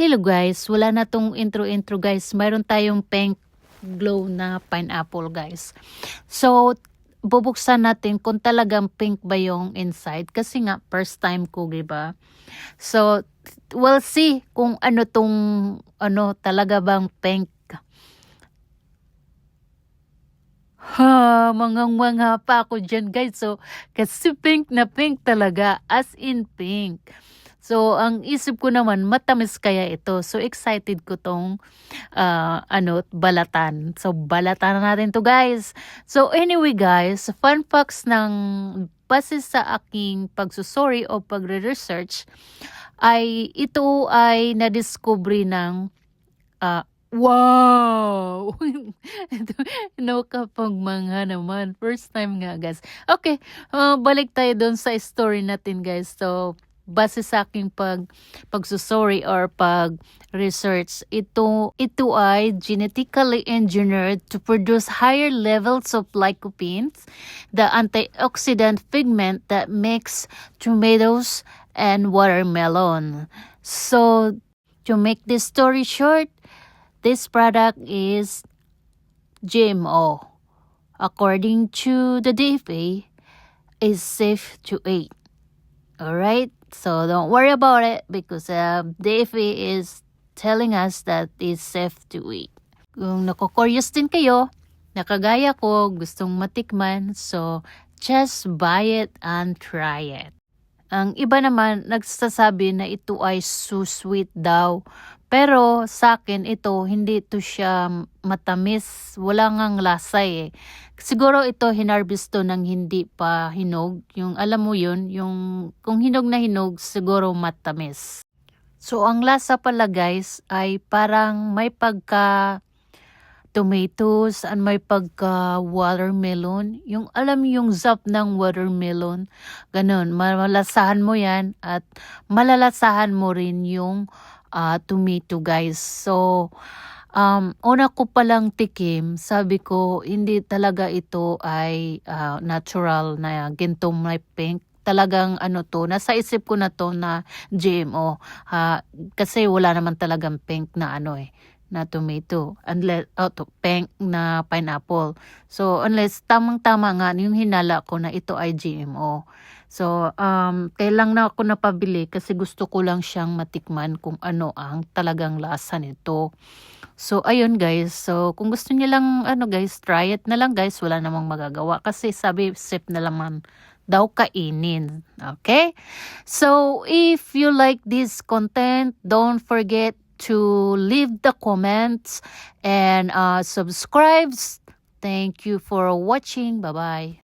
Hello guys, wala na tong intro guys. Mayroon tayong pink glow na pineapple guys. So, bubuksan natin kung talagang pink ba yung inside. Kasi nga, first time ko, diba? So, we'll see kung ano tong, talaga bang pink. Mangang-manga pa ako dyan guys. So, kasi pink na pink talaga. As in pink. So, ang isip ko naman, matamis kaya ito. So, excited ko tong, balatan. So, balatan na natin to guys. So, anyway guys, fun facts ng base sa aking pagsusuri o pagre-research, ay ito ay nadiscovery ng, wow! Nakapagmangha naman. First time nga guys. Okay, balik tayo doon sa story natin guys. So, base sa aking pagsusuri or pag-research, ito ay genetically engineered to produce higher levels of lycopenes, the antioxidant pigment that makes tomatoes and watermelon. So, to make this story short, this product is GMO. According to the DFA, is safe to eat. Alright? So, don't worry about it because DFA is telling us that it's safe to eat. Kung nako-curious din kayo, nakagaya ko, gustong matikman, so just buy it and try it. Ang iba naman, nagsasabi na ito ay so sweet daw. Pero sa akin, ito, hindi ito siya matamis. Wala ngang lasa eh. Siguro ito hinarbesto ng hindi pa hinog. Yung alam mo yun, yung kung hinog na hinog, siguro matamis. So ang lasa pala guys ay parang may pagka tomatoes and may pagka watermelon. Yung alam yung zap ng watermelon. Ganun, malalasahan mo yan at malalasahan mo rin yung tomato guys. So, una ko palang tikim, sabi ko, hindi talaga ito ay natural na gintong may pink. Talagang nasa isip ko na to na GMO. Kasi wala naman talagang pink na na tomato. Unless, pink na pineapple. So, unless tamang-tama nga yung hinala ko na ito ay GMO. So, kailang na ako napabili kasi gusto ko lang siyang matikman kung ano ang talagang lasa nito. So, ayun guys. So, kung gusto niyo lang, guys, try it na lang guys. Wala namang magagawa kasi sabi, safe na naman daw kainin. Okay? So, if you like this content, don't forget to leave the comments and subscribe. Thank you for watching. Bye-bye.